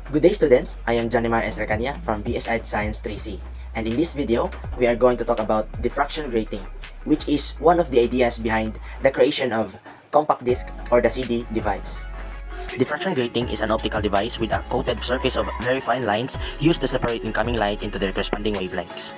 Good day students, I am Janimar S. Recania from BSI Science 3C, and in this video, we are going to talk about diffraction grating, which is one of the ideas behind the creation of compact disc or the CD device. Diffraction grating is an optical device with a coated surface of very fine lines used to separate incoming light into their corresponding wavelengths.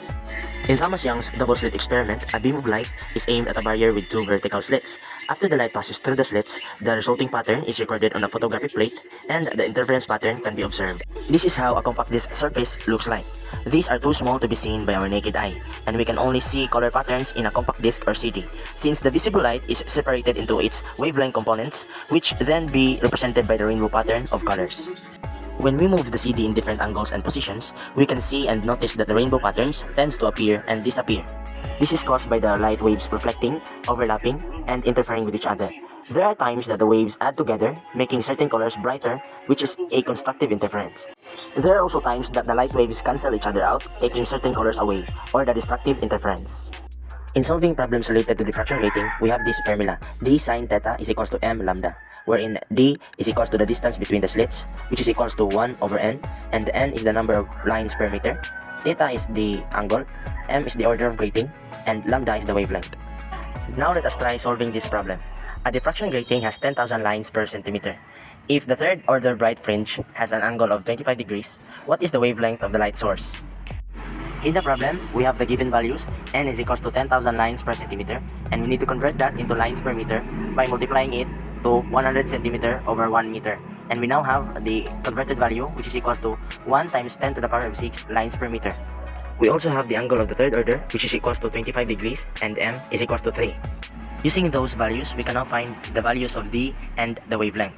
In Thomas Young's double-slit experiment, a beam of light is aimed at a barrier with two vertical slits. After the light passes through the slits, the resulting pattern is recorded on a photographic plate, and the interference pattern can be observed. This is how a compact disc surface looks like. These are too small to be seen by our naked eye, and we can only see color patterns in a compact disc or CD, since the visible light is separated into its wavelength components, which then be represented by the rainbow pattern of colors. When we move the CD in different angles and positions, we can see and notice that the rainbow patterns tends to appear and disappear. This is caused by the light waves reflecting, overlapping, and interfering with each other. There are times that the waves add together, making certain colors brighter, which is a constructive interference. There are also times that the light waves cancel each other out, taking certain colors away, or the destructive interference. In solving problems related to diffraction grating, we have this formula: d sine theta is equals to m lambda, wherein d is equals to the distance between the slits, which is equals to 1 over n, and n is the number of lines per meter, theta is the angle, m is the order of grating, and lambda is the wavelength. Now let us try solving this problem. A diffraction grating has 10,000 lines per centimeter. If the third order bright fringe has an angle of 25 degrees, what is the wavelength of the light source? In the problem, we have the given values. N is equals to 10,000 lines per centimeter, and we need to convert that into lines per meter by multiplying it to 100 centimeter over 1 meter. And we now have the converted value, which is equals to 1 times 10 to the power of 6 lines per meter. We also have the angle of the third order, which is equals to 25 degrees, and m is equals to 3. Using those values, we can now find the values of d and the wavelength.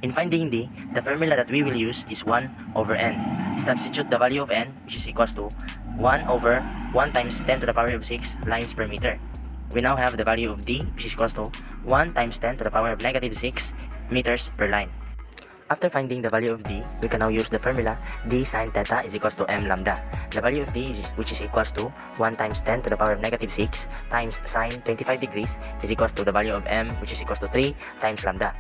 In finding d, the formula that we will use is 1 over n. Substitute the value of n, which is equals to 1 over 1 times 10 to the power of 6 lines per meter. We now have the value of d, which is equals to 1 times 10 to the power of negative 6 meters per line. After finding the value of d, we can now use the formula d sine theta is equals to m lambda. The value of d, which is equals to 1 times 10 to the power of negative 6 times sine 25 degrees is equals to the value of m, which is equals to 3 times lambda.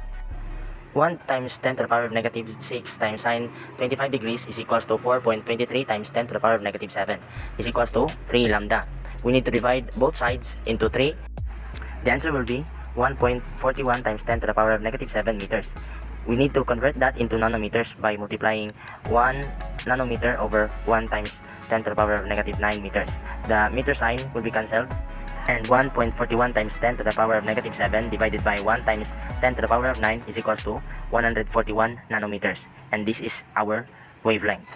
1 times 10 to the power of negative 6 times sine 25 degrees is equals to 4.23 times 10 to the power of negative 7 is equals to 3 lambda. We need to divide both sides into 3. The answer will be 1.41 times 10 to the power of negative 7 meters. We need to convert that into nanometers by multiplying 1 nanometer over 1 times 10 to the power of negative 9 meters. The meter sign will be cancelled, and 1.41 times 10 to the power of negative 7 divided by 1 times 10 to the power of 9 is equals to 141 nanometers, and this is our wavelength.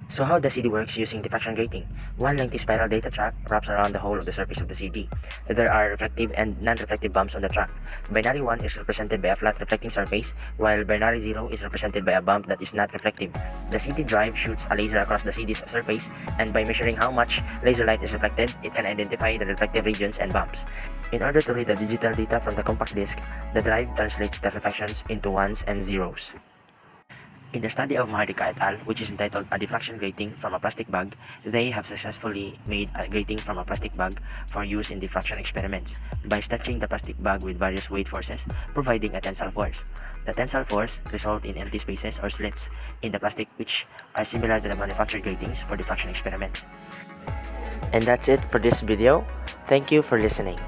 So how the CD works using diffraction grating? One lengthy spiral data track wraps around the whole of the surface of the CD. There are reflective and non-reflective bumps on the track. Binary 1 is represented by a flat reflecting surface, while binary 0 is represented by a bump that is not reflective. The CD drive shoots a laser across the CD's surface, and by measuring how much laser light is reflected, it can identify the reflective regions and bumps. In order to read the digital data from the compact disc, the drive translates the reflections into ones and zeros. In the study of Mahardika et al., which is entitled A Diffraction Grating from a Plastic Bag, they have successfully made a grating from a plastic bag for use in diffraction experiments by stretching the plastic bag with various weight forces, providing a tensile force. The tensile force results in empty spaces or slits in the plastic, which are similar to the manufactured gratings for diffraction experiments. And that's it for this video. Thank you for listening.